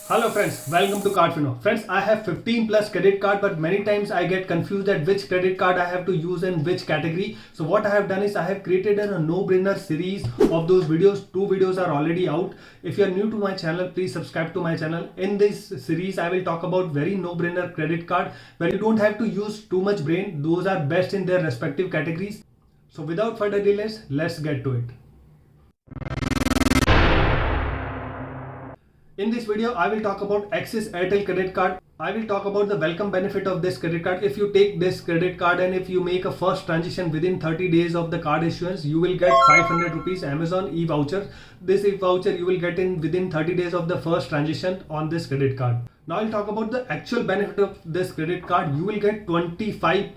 Hello friends, welcome to CardFino. Friends, I have 15 plus credit card, but many times I get confused at which credit card I have to use in which category. So what I have done is I have created a no-brainer series of those videos. 2 videos are already out. If you are new to my channel, please subscribe to my channel. In this series, I will talk about very no-brainer credit card where you don't have to use too much brain. Those are best in their respective categories. So without further delays, let's get to it. In this video, I will talk about Axis Airtel credit card. I will talk about the welcome benefit of this credit card. If you take this credit card and if you make a first transaction within 30 days of the card issuance, you will get 500 rupees Amazon e-voucher. This e-voucher you will get in within 30 days of the first transaction on this credit card. Now I'll talk about the actual benefit of this credit card. You will get 25%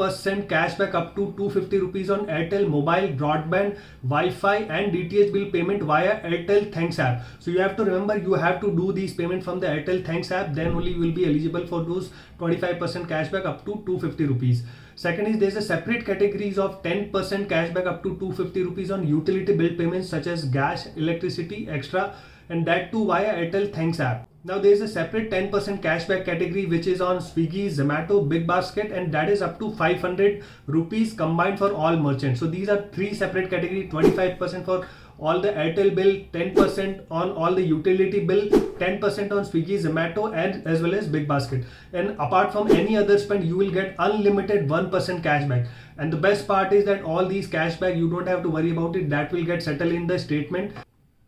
cashback up to 250 rupees on Airtel mobile, broadband, Wi-Fi and DTH bill payment via Airtel Thanks app. So you have to remember, you have to do these payments from the Airtel Thanks app, then only you will be eligible for those 25% cashback up to 250 rupees. Second is there's a separate categories of 10% cashback up to 250 rupees on utility bill payments such as gas, electricity, extra, and that too via Airtel Thanks app. Now there is a separate 10% cashback category which is on Swiggy, Zomato, Big Basket, and that is up to 500 rupees combined for all merchants. So these are 3 separate categories: 25% for all the Airtel bill, 10% on all the utility bill, 10% on Swiggy, Zomato and as well as Big Basket. And apart from any other spend, you will get unlimited 1% cashback. And the best part is that all these cashback, you don't have to worry about it. That will get settled in the statement.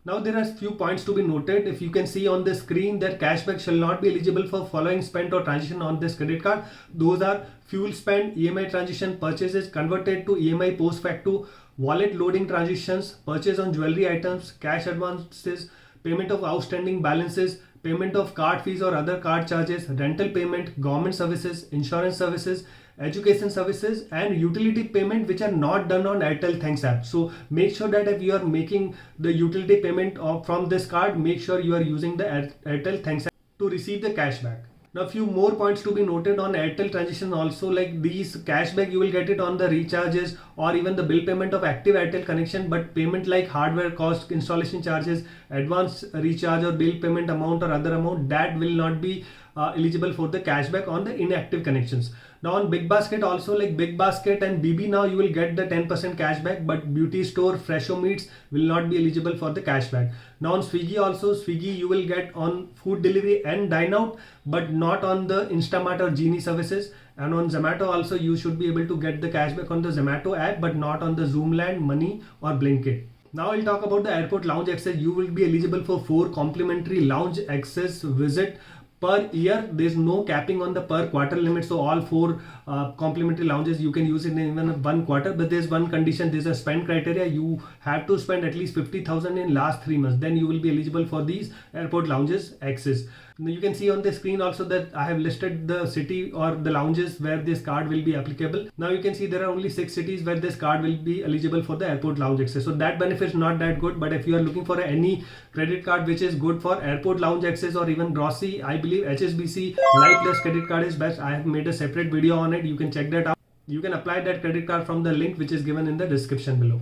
Now there are few points to be noted. If you can see on the screen that cashback shall not be eligible for following spend or transaction on this credit card. Those are fuel spend, EMI transaction, purchases converted to EMI post facto, wallet loading transactions, purchase on jewelry items, cash advances, payment of outstanding balances, payment of card fees or other card charges, rental payment, government services, insurance services, education services and utility payment which are not done on Airtel Thanks app. So make sure that if you are making the utility payment from this card, make sure you are using the Airtel Thanks app to receive the cashback. Now a few more points to be noted on Airtel transaction also, like these cashback you will get it on the recharges or even the bill payment of active Airtel connection, but payment like hardware cost, installation charges, advance recharge or bill payment amount or other amount, that will not be eligible for the cashback on the inactive connections. Now on Big Basket also, like Big Basket and BB, now you will get the 10% cashback, but beauty store, Fresho Meats will not be eligible for the cashback. Now on Swiggy also, Swiggy you will get on food delivery and dine out, but not on the Instamart or Genie services. And on Zomato also, you should be able to get the cashback on the Zomato app, but not on the Zoomland, Money or Blinkit. Now I'll talk about the airport lounge access. You will be eligible for 4 complimentary lounge access visit per year. There's no capping on the per quarter limit, so all 4 complimentary lounges you can use it in even 1 quarter, but there's one condition. There's a spend criteria. You have to spend at least 50,000 in last 3 months, then you will be eligible for these airport lounges access. Now you can see on the screen also that I have listed the city or the lounges where this card will be applicable. Now you can see there are only 6 cities where this card will be eligible for the airport lounge access. So that benefit is not that good, but if you are looking for any credit card which is good for airport lounge access or even grocery, I believe HSBC Life Plus credit card is best. I have made a separate video on it. You can check that out. You can apply that credit card from the link which is given in the description below.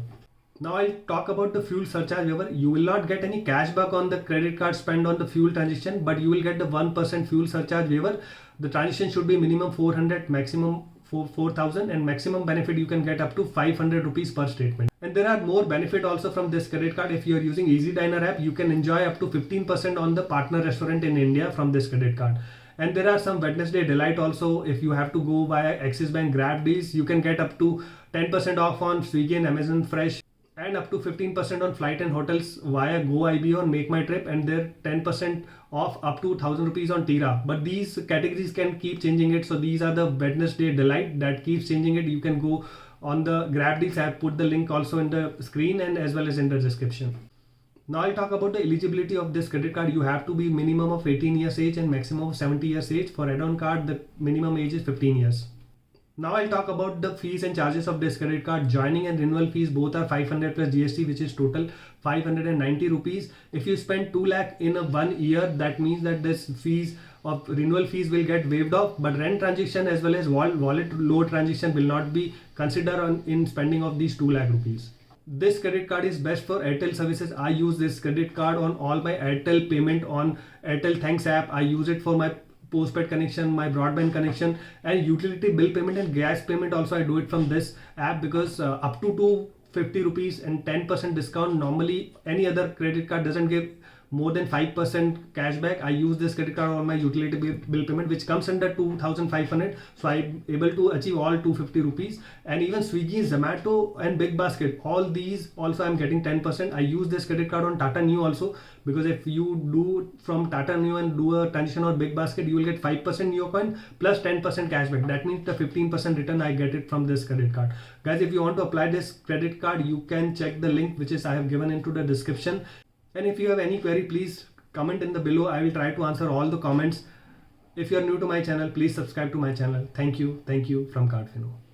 Now I'll talk about the fuel surcharge waiver. You will not get any cashback on the credit card spend on the fuel transaction, but you will get the 1% fuel surcharge waiver. The transaction should be minimum 400, maximum 4,000, and maximum benefit you can get up to 500 rupees per statement. And there are more benefit also from this credit card. If you are using Easy Diner app, you can enjoy up to 15% on the partner restaurant in India from this credit card. And there are some Wednesday delight also. If you have to go via Axis Bank Grab deals, you can get up to 10% off on Swiggy and Amazon Fresh, and up to 15% on flight and hotels via GoIB or Make My Trip, and they're 10% off up to 1,000 rupees on Tira. But these categories can keep changing it. So these are the Wednesday delight that keeps changing it. You can go on the Grab deals. I have put the link also in the screen and as well as in the description. Now I'll talk about the eligibility of this credit card. You have to be minimum of 18 years age and maximum of 70 years age. For add-on card, the minimum age is 15 years. Now I'll talk about the fees and charges of this credit card. Joining and renewal fees both are 500 plus GST, which is total 590 rupees. If you spend 2 lakh in a 1 year, that means that this fees of renewal fees will get waived off, but rent transaction as well as wallet load transaction will not be considered in spending of these 2 lakh rupees. This credit card is best for Airtel services. I use this credit card on all my Airtel payment on Airtel Thanks app. I use it for my postpaid connection, my broadband connection, and utility bill payment and gas payment also I do it from this app, because up to 250 rupees and 10% discount. Normally any other credit card doesn't give more than 5% cashback. I use this credit card on my utility bill payment, which comes under 2500, so I'm able to achieve all 250 rupees. And even Swiggy, Zomato and Big Basket, all these also I'm getting 10%. I use this credit card on Tata Neu also, because if you do from Tata Neu and do a transaction or Big Basket, you will get 5% Neo coin plus 10% cashback. That means the 15% return I get it from this credit card. Guys, if you want to apply this credit card, you can check the link which is I have given into the description. And if you have any query, please comment in the below. I will try to answer all the comments. If you are new to my channel, please subscribe to my channel. Thank you from CardFino.